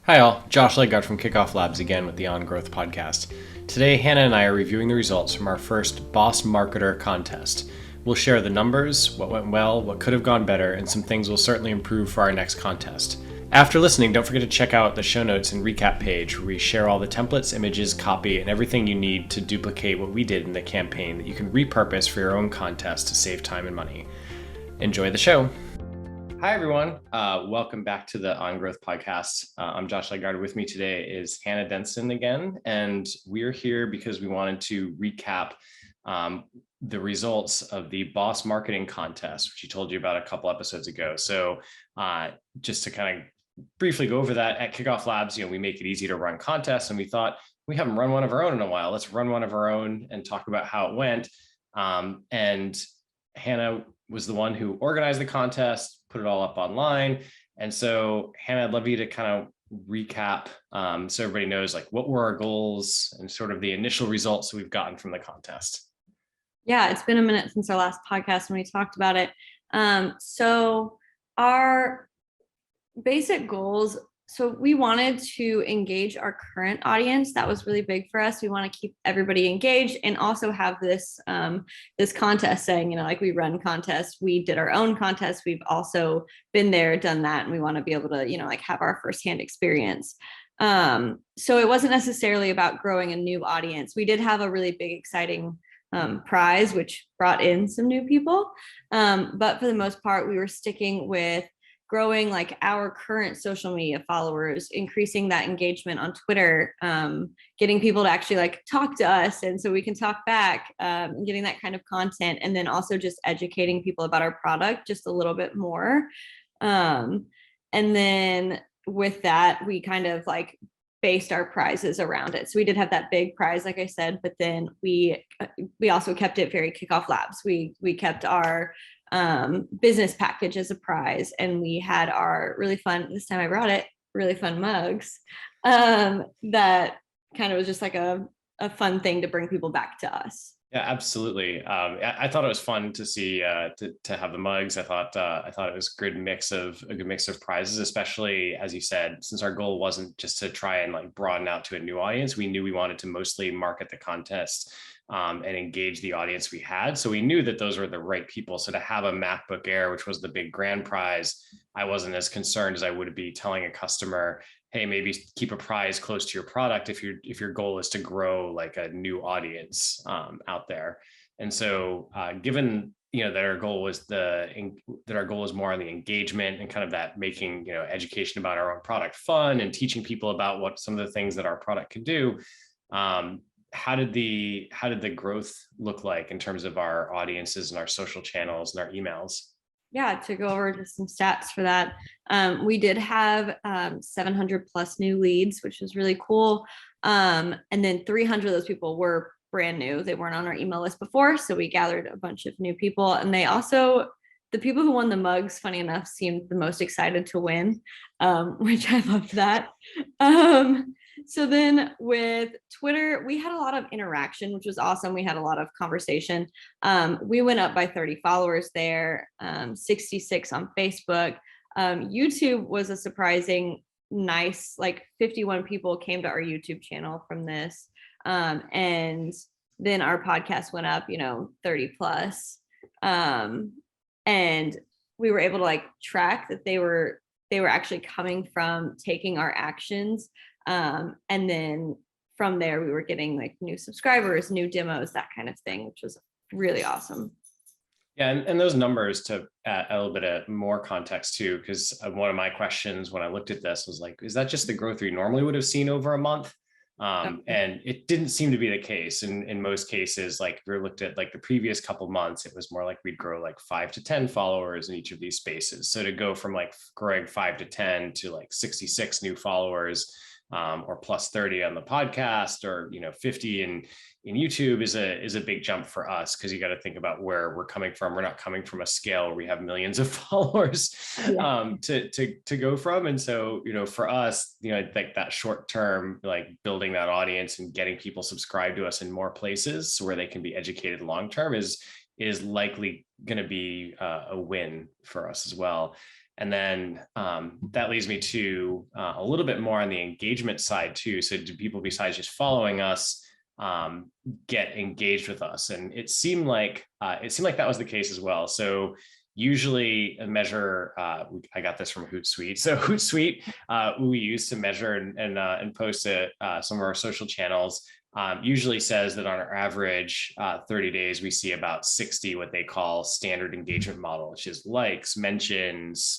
Hi all, Josh Legard from Kickoff Labs again with the On Growth podcast. Today, Hannah and I are reviewing the results from our first Boss Marketer contest. We'll share the numbers, what went well, what could have gone better, and some things we'll certainly improve for our next contest. After listening, don't forget to check out the show notes and recap page where we share all the templates, images, copy, and everything you need to duplicate what we did in the campaign that you can repurpose for your own contest to save time and money. Enjoy the show. Hi, everyone. Welcome back to the On Growth podcast. I'm Josh Legard. With me today is Hannah Denson again, and we're here because we wanted to recap the results of the Boss Marketing Contest, which we told you about a couple episodes ago. So just to kind of briefly go over that, at Kickoff Labs, we make it easy to run contests, and we thought we haven't run one of our own in a while. Let's run one of our own and talk about how it went. And Hannah was the one who organized the contest, put it all up online. And so Hannah, I'd love you to kind of recap so everybody knows like what were our goals and sort of the initial results that we've gotten from the contest. Yeah, it's been a minute since our last podcast when we talked about it. So our basic goals, so we wanted to engage our current audience. That was really big for us. We want to keep everybody engaged and also have this this contest saying, like we run contests, we did our own contests. We've also been there, done that, and we want to be able to, like have our firsthand experience. So it wasn't necessarily about growing a new audience. We did have a really big, exciting prize, which brought in some new people. But for the most part, we were sticking with growing like our current social media followers, increasing that engagement on Twitter, getting people to actually like talk to us and so we can talk back, getting that kind of content, and then also just educating people about our product just a little bit more. And then with that, we kind of like based our prizes around it. So we did have that big prize, like I said, but then we also kept it very Kickoff Labs. We kept our business package as a prize, and we had our really fun, this time I brought it, really fun mugs that kind of was just like a fun thing to bring people back to us. Yeah, absolutely. I thought it was fun to see to have the mugs. I thought it was a good mix of prizes, especially as you said, since our goal wasn't just to try and like broaden out to a new audience. We knew we wanted to mostly market the contest and engage the audience we had. So we knew that those were the right people. So to have a MacBook Air, which was the big grand prize, I wasn't as concerned as I would be telling a customer, hey, maybe keep a prize close to your product if your goal is to grow like a new audience out there. And so given that our goal was more on the engagement and kind of that making education about our own product fun and teaching people about what some of the things that our product can do. How did the growth look like in terms of our audiences and our social channels and our emails? Yeah, to go over just some stats for that. We did have 700 plus new leads, which was really cool. And then 300 of those people were brand new. They weren't on our email list before. So we gathered a bunch of new people. And the people who won the mugs, funny enough, seemed the most excited to win, which I loved that. So then with Twitter, we had a lot of interaction, which was awesome. We had a lot of conversation. We went up by 30 followers there, 66 on Facebook. YouTube was a surprising nice, like 51 people came to our YouTube channel from this. And then our podcast went up, 30 plus. And we were able to like track that they were actually coming from taking our actions. And then from there, we were getting like new subscribers, new demos, that kind of thing, which was really awesome. Yeah, and those numbers, to add a little bit of more context too, because one of my questions when I looked at this was like, is that just the growth we normally would have seen over a month? And it didn't seem to be the case. In most cases, like we looked at like the previous couple months, it was more like we'd grow like 5 to 10 followers in each of these spaces. So to go from like growing 5 to 10 to like 66 new followers, or plus 30 on the podcast, or 50 in YouTube is a big jump for us, because you got to think about where we're coming from. We're not coming from a scale where we have millions of followers to go from. And so for us, like that short term, like building that audience and getting people subscribed to us in more places where they can be educated long term is likely going to be a win for us as well. And then that leads me to a little bit more on the engagement side too. So do people, besides just following us, get engaged with us? And it seemed like that was the case as well. So usually a measure, I got this from Hootsuite. So Hootsuite, we use to measure and post to some of our social channels, usually says that on our average 30 days, we see about 60 what they call standard engagement model, which is likes, mentions,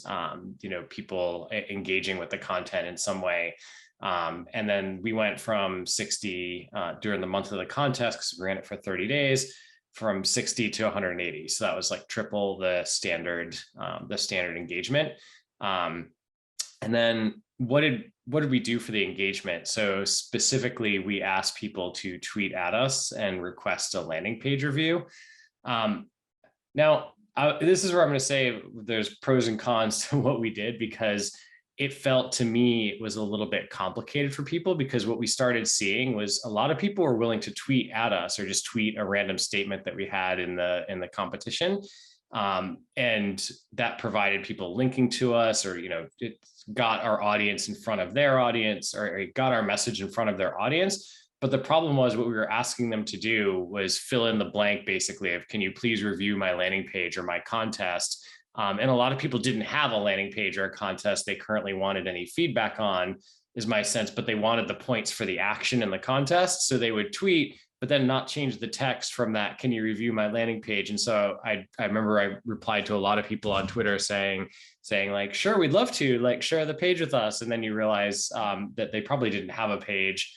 people engaging with the content in some way. And then we went from 60 during the month of the contest, because we ran it for 30 days, from 60 to 180. So that was like triple the standard engagement. And then what did we do for the engagement? So specifically, we asked people to tweet at us and request a landing page review. Now, this is where I'm going to say there's pros and cons to what we did, because it felt to me it was a little bit complicated for people, because what we started seeing was a lot of people were willing to tweet at us or just tweet a random statement that we had in the competition. And that provided people linking to us, or, it got our audience in front of their audience, or it got our message in front of their audience. But the problem was, what we were asking them to do was fill in the blank, basically, of, can you please review my landing page or my contest? And a lot of people didn't have a landing page or a contest they currently wanted any feedback on, is my sense, but they wanted the points for the action in the contest. So they would tweet, but then not change the text from that, can you review my landing page? And so I remember I replied to a lot of people on Twitter saying like, sure, we'd love to, like, share the page with us. And then you realize that they probably didn't have a page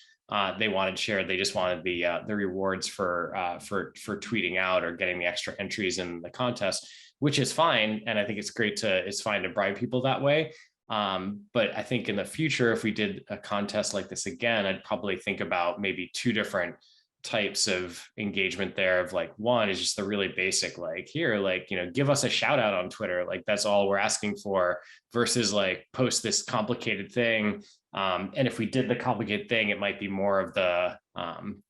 they wanted shared. They just wanted the rewards for tweeting out or getting the extra entries in the contest, which is fine. And I think it's fine to bribe people that way. But I think in the future, if we did a contest like this again, I'd probably think about maybe two different types of engagement there. Of like, one is just the really basic, like, here, like, give us a shout out on Twitter, like that's all we're asking for, versus like post this complicated thing. And if we did the complicated thing, it might be more of the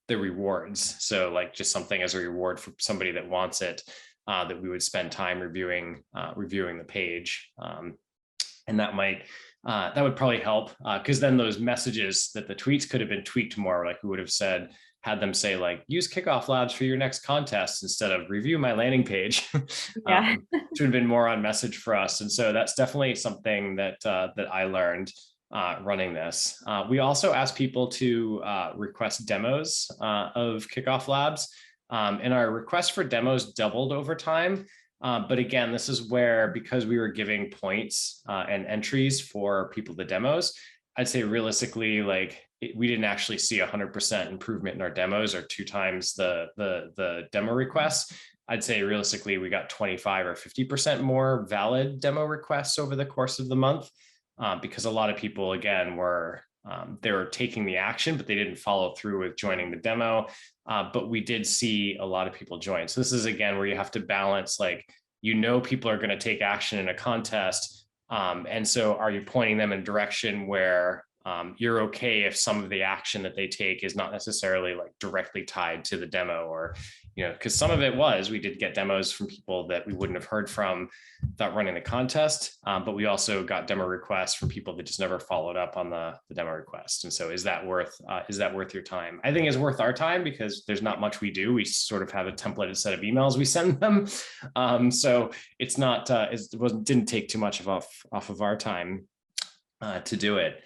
rewards. So like just something as a reward for somebody that wants it, that we would spend time reviewing the page. And that would probably help, because then those messages that the tweets could have been tweaked more, like we would have had them say like, use Kickoff Labs for your next contest instead of review my landing page. Yeah. Should have been more on message for us. And so that's definitely something that I learned running this. We also asked people to request demos of Kickoff Labs, and our requests for demos doubled over time. But again, this is where, because we were giving points and entries for people to demos, I'd say realistically, like, we didn't actually see 100% improvement in our demos, or 2 times the demo requests. I'd say realistically, we got 25 or 50% more valid demo requests over the course of the month, because a lot of people, again, they were taking the action, but they didn't follow through with joining the demo. But we did see a lot of people join. So this is, again, where you have to balance, like, people are going to take action in a contest. And so are you pointing them in a direction where you're okay if some of the action that they take is not necessarily like directly tied to the demo, or, because some of it we did get demos from people that we wouldn't have heard from without running the contest. But we also got demo requests from people that just never followed up on the demo request. And so is that worth your time? I think it's worth our time, because there's not much we do. We sort of have a templated set of emails we send them. So it's not, didn't take too much off of our time to do it.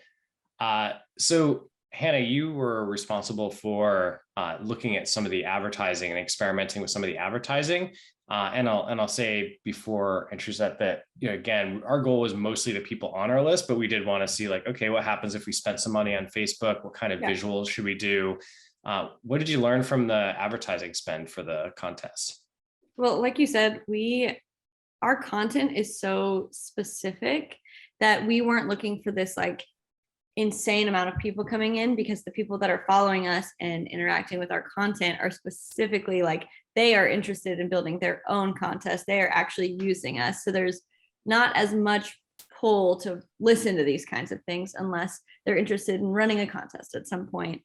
So Hannah, you were responsible for looking at some of the advertising and experimenting with some of the advertising. And I'll say before entries that again, our goal was mostly the people on our list, but we did want to see, like, okay, what happens if we spent some money on Facebook? What kind of visuals should we do? What did you learn from the advertising spend for the contest? Well, like you said, our content is so specific that we weren't looking for this like insane amount of people coming in, because the people that are following us and interacting with our content are specifically like, they are interested in building their own contest. They are actually using us. So there's not as much pull to listen to these kinds of things unless they're interested in running a contest at some point.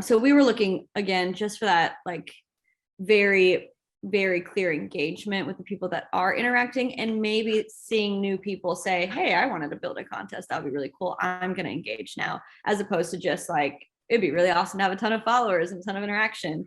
So we were looking, again, just for that, like, very very clear engagement with the people that are interacting, and maybe seeing new people say, hey, I wanted to build a contest, that would be really cool, I'm going to engage now, as opposed to just like, it'd be really awesome to have a ton of followers and a ton of interaction.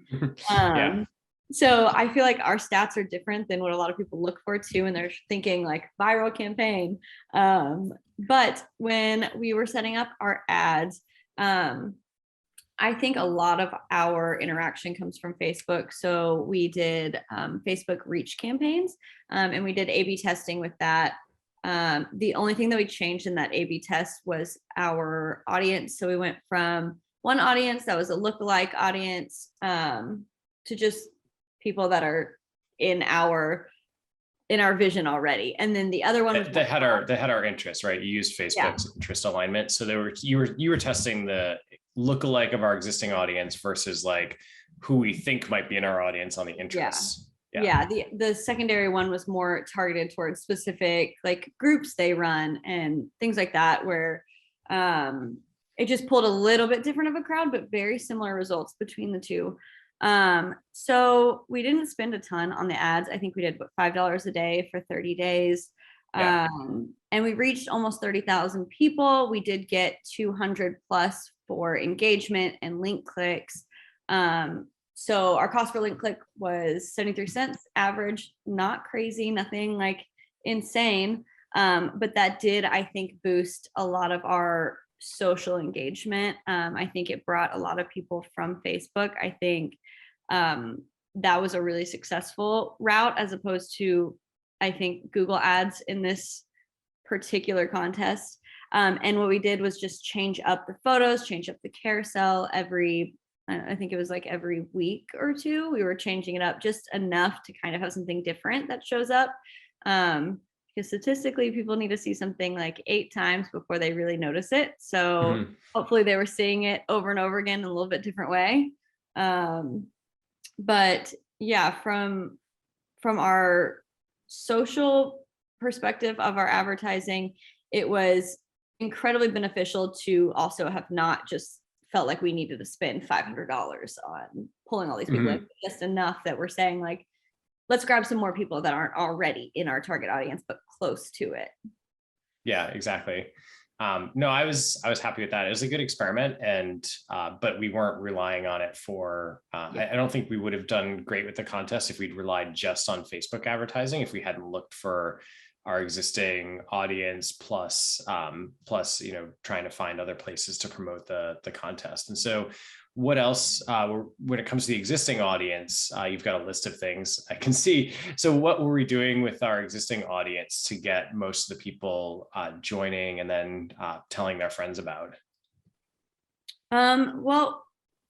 Yeah. So I feel like our stats are different than what a lot of people look for too, and they're thinking like viral campaign. But when we were setting up our ads, I think a lot of our interaction comes from Facebook. So we did Facebook reach campaigns, and we did A/B testing with that. The only thing that we changed in that A/B test was our audience. So we went from one audience that was a lookalike audience to just people that are in our vision already, and then the other one was they had our interests, right? You used Facebook's interest alignment, so you were testing the lookalike of our existing audience versus like who we think might be in our audience on the interests. Yeah. The secondary one was more targeted towards specific like groups they run and things like that, where it just pulled a little bit different of a crowd, but very similar results between the two. So we didn't spend a ton on the ads. I think we did $5 a day for 30 days. Yeah. And we reached almost 30,000 people. We did get 200 plus for engagement and link clicks. So our cost per link click was 73 cents average, not crazy, nothing like insane. But that did, I think, boost a lot of our social engagement. I think it brought a lot of people from Facebook. I think that was a really successful route, as opposed to, I think, Google ads in this particular contest. And what we did was just change up the photos, change up the carousel I think it was like every week or two, we were changing it up just enough to kind of have something different that shows up. Because statistically, people need to see something like 8 times before they really notice it. So hopefully they were seeing it over and over again in a little bit different way. But yeah, from our social perspective of our advertising, it was incredibly beneficial to also have not just felt like we needed to spend $500 on pulling all these people in, just enough that we're saying like, let's grab some more people that aren't already in our target audience, but close to it. Yeah, exactly. No, I was happy with that. It was a good experiment, and but we weren't relying on it for. I don't think we would have done great with the contest if we'd relied just on Facebook advertising, if we hadn't looked for our existing audience plus trying to find other places to promote the contest. And so what else when it comes to the existing audience, you've got a list of things I can see. So what were we doing with our existing audience to get most of the people joining and then telling their friends about? Well,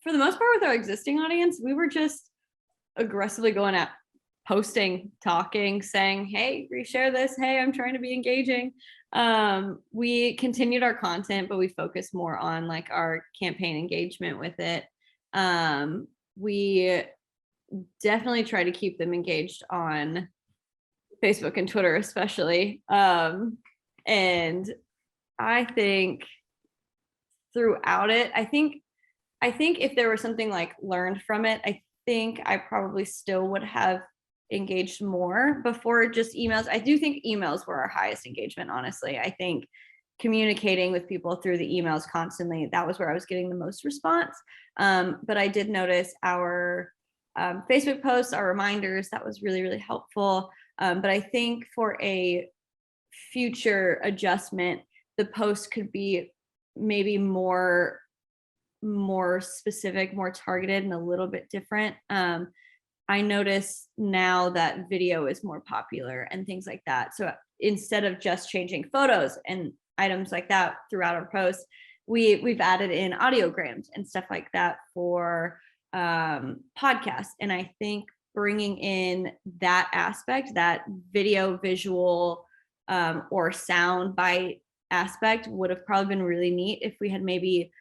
for the most part with our existing audience, we were just aggressively going at posting, talking, saying, hey, reshare this. Hey, I'm trying to be engaging. We continued our content, but we focused more on like our campaign engagement with it. We definitely try to keep them engaged on Facebook and Twitter, especially. And I think throughout it, I think if there was something like learned from it, I think I probably still would have engaged more before just emails. I do think emails were our highest engagement, honestly. I think communicating with people through the emails constantly, that was where I was getting the most response. But I did notice our Facebook posts, our reminders, that was really, really helpful. But I think for a future adjustment, the post could be maybe more specific, more targeted, and a little bit different. I notice now that video is more popular and things like that. So instead of just changing photos and items like that throughout our posts, we've added in audiograms and stuff like that for podcasts. And I think bringing in that aspect, that video, visual, or sound bite aspect would have probably been really neat if we had maybe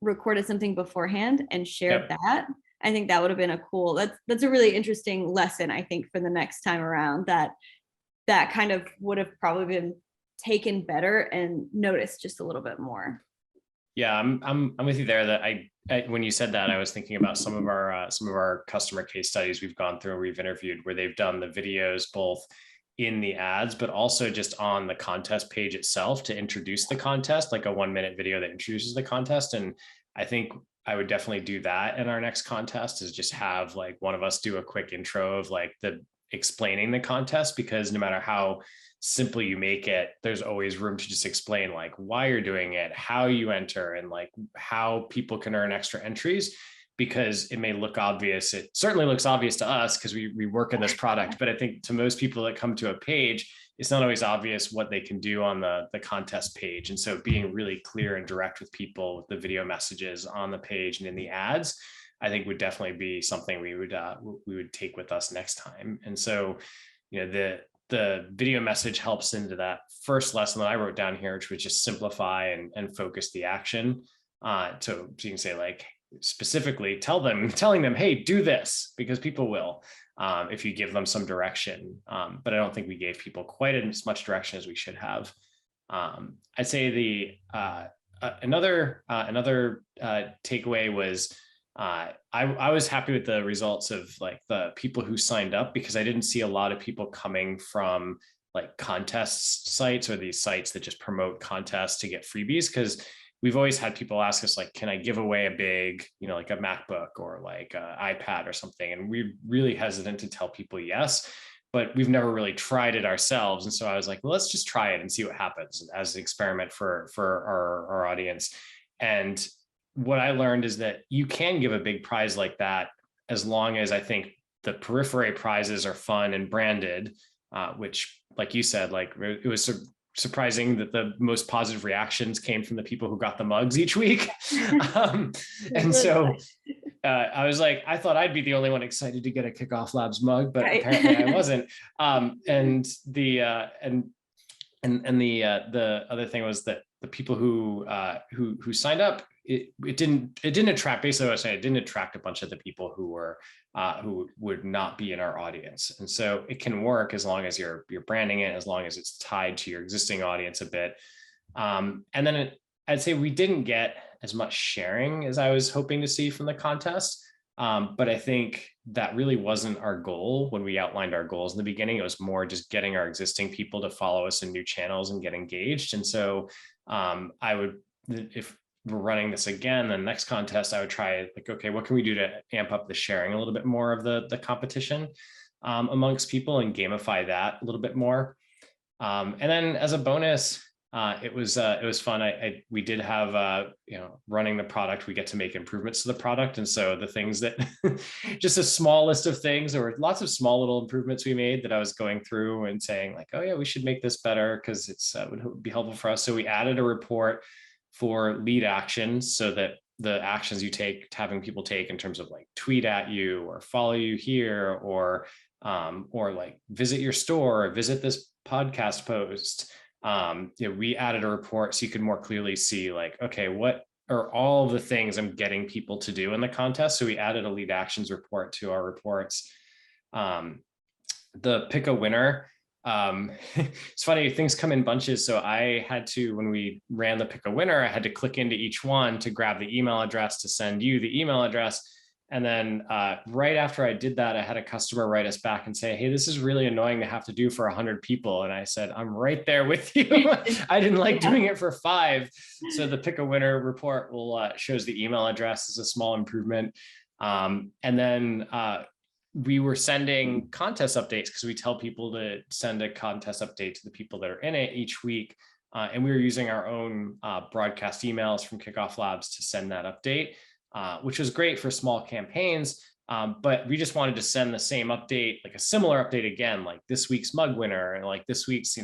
recorded something beforehand and shared that. I think that would have been a cool, that's a really interesting lesson, I think, for the next time around, that kind of would have probably been taken better and noticed just a little bit more. Yeah, I'm with you there. That when you said that, I was thinking about some of our customer case studies we've gone through and we've interviewed where they've done the videos both in the ads, but also just on the contest page itself to introduce the contest, like a 1 minute video that introduces the contest. And I think I would definitely do that in our next contest, is just have like one of us do a quick intro of like the explaining the contest, because no matter how simple you make it, there's always room to just explain like why you're doing it, how you enter, and like how people can earn extra entries. Because it may look obvious. It certainly looks obvious to us because we work in this product, but I think to most people that come to a page, it's not always obvious what they can do on the contest page. And so being really clear and direct with people with the video messages on the page and in the ads, I think would definitely be something we would take with us next time. And so, you know, the video message helps into that first lesson that I wrote down here, which was just simplify and focus the action. So you can say like, specifically telling them, hey, do this, because people will, if you give them some direction. But I don't think we gave people quite as much direction as we should have. I'd say another takeaway was I was happy with the results of like the people who signed up, because I didn't see a lot of people coming from like contest sites or these sites that just promote contests to get freebies. Because we've always had people ask us like, can I give away a big, like a MacBook or like an iPad or something? And we're really hesitant to tell people yes, but we've never really tried it ourselves. And so I was like, well, let's just try it and see what happens as an experiment for our audience. And what I learned is that you can give a big prize like that, as long as I think the periphery prizes are fun and branded, which, like you said, like it was surprising that the most positive reactions came from the people who got the mugs each week. And so I was like, I thought I'd be the only one excited to get a Kickoff Labs mug, but right. Apparently I wasn't. And the other thing was that the people who signed up, it didn't attract, basically what I was saying, it didn't attract a bunch of the people who would not be in our audience. And so it can work as long as you're branding it, as long as it's tied to your existing audience a bit. And then I'd say we didn't get as much sharing as I was hoping to see from the contest. But I think that really wasn't our goal when we outlined our goals in the beginning. It was more just getting our existing people to follow us in new channels and get engaged. And so I would, if we're running this again, the next contest, I would try like, okay, what can we do to amp up the sharing a little bit more of the competition amongst people and gamify that a little bit more. And then as a bonus, it was fun. We did have, running the product, we get to make improvements to the product. And so the things that just a small list of things, there were lots of small little improvements we made that I was going through and saying like, oh yeah, we should make this better because it's would be helpful for us. So we added a report for lead actions, so that the actions you take, having people take in terms of like tweet at you or follow you here, or like visit your store or visit this podcast post. We added a report so you could more clearly see like, okay, what are all the things I'm getting people to do in the contest? So we added a lead actions report to our reports. The pick a winner. It's funny, things come in bunches. So I had to, when we ran the pick a winner, I had to click into each one to grab the email address to send you the email address. And then right after I did that, I had a customer write us back and say, hey, this is really annoying to have to do for 100 people. And I said, I'm right there with you. I didn't like doing it for 5. So the pick a winner report will shows the email address as a small improvement. And then we were sending contest updates because we tell people to send a contest update to the people that are in it each week. And we were using our own broadcast emails from Kickoff Labs to send that update, which was great for small campaigns. But we just wanted to send the same update, like a similar update again, like this week's mug winner, and like this week's,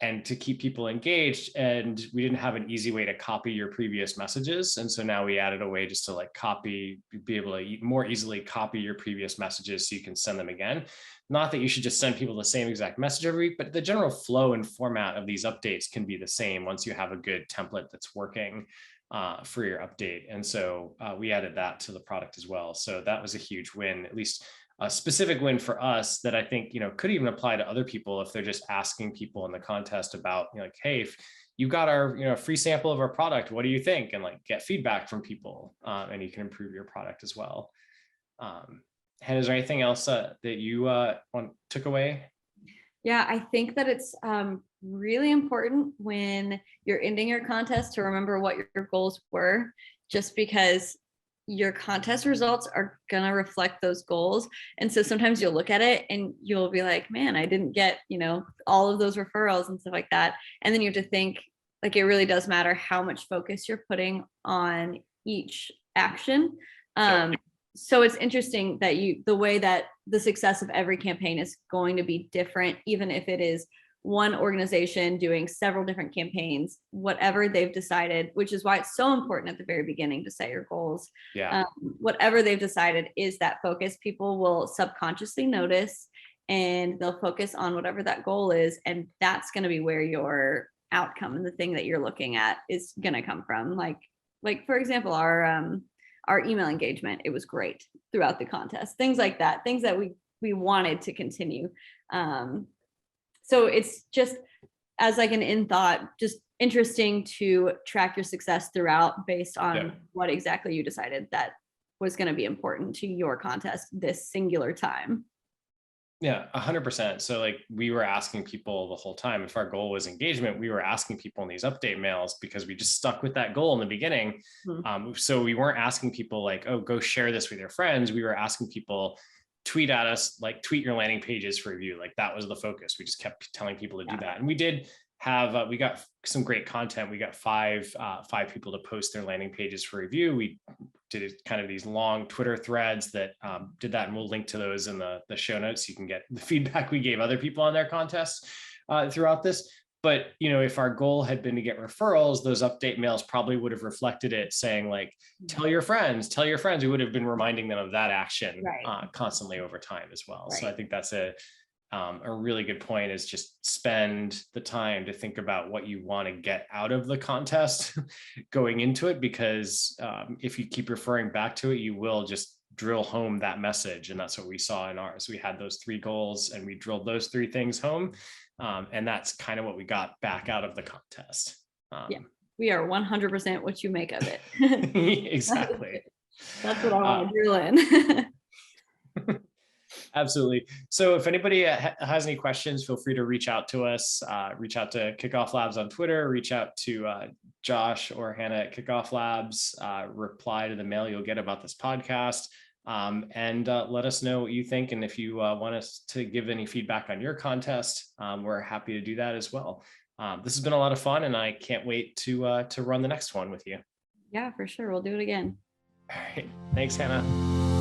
and to keep people engaged. And we didn't have an easy way to copy your previous messages. And so now we added a way just to like be able to more easily copy your previous messages so you can send them again. Not that you should just send people the same exact message every week, but the general flow and format of these updates can be the same once you have a good template that's working for your update. And so we added that to the product as well. So that was a huge win, at least a specific win for us that I think, could even apply to other people if they're just asking people in the contest about, like, hey, you got our, free sample of our product. What do you think? And like get feedback from people, and you can improve your product as well. Hannah, is there anything else that you took away? Yeah, I think that it's really important when you're ending your contest to remember what your goals were, just because your contest results are going to reflect those goals. And so sometimes you'll look at it and you'll be like, man, I didn't get, all of those referrals and stuff like that. And then you have to think, like, it really does matter how much focus you're putting on each action. So it's interesting that the way that the success of every campaign is going to be different, even if it is one organization doing several different campaigns, whatever they've decided, which is why it's so important at the very beginning to set your goals. Yeah. Whatever they've decided is that focus. People will subconsciously notice and they'll focus on whatever that goal is. And that's going to be where your outcome and the thing that you're looking at is going to come from. Like for example, our email engagement, it was great throughout the contest, things like that, things that we wanted to continue. So it's just as like an in thought, just interesting to track your success throughout based on what exactly you decided that was going to be important to your contest this singular time. Yeah, 100%. So like we were asking people the whole time, if our goal was engagement, we were asking people in these update mails because we just stuck with that goal in the beginning. Mm-hmm. So we weren't asking people like, oh, go share this with your friends. We were asking people, tweet at us, like tweet your landing pages for review. Like that was the focus. We just kept telling people to do that. And we did have, we got some great content. We got five people to post their landing pages for review. We did kind of these long Twitter threads that did that. And we'll link to those in the show notes. So you can get the feedback we gave other people on their contests throughout this. But, if our goal had been to get referrals, those update mails probably would have reflected it, saying like, tell your friends. We would have been reminding them of that action constantly over time as well. Right. So I think that's a really good point, is just spend the time to think about what you want to get out of the contest going into it, because if you keep referring back to it, you will just drill home that message. And that's what we saw in ours. We had those 3 goals and we drilled those 3 things home. And that's kind of what we got back out of the contest. We are 100% what you make of it. Exactly. That's what I want to drill in. Absolutely. So if anybody has any questions, feel free to reach out to us, reach out to Kickoff Labs on Twitter, reach out to Josh or Hannah at Kickoff Labs, reply to the mail you'll get about this podcast, and let us know what you think. And if you want us to give any feedback on your contest, we're happy to do that as well. This has been a lot of fun, and I can't wait to run the next one with you. Yeah, for sure. We'll do it again. All right. Thanks, Hannah.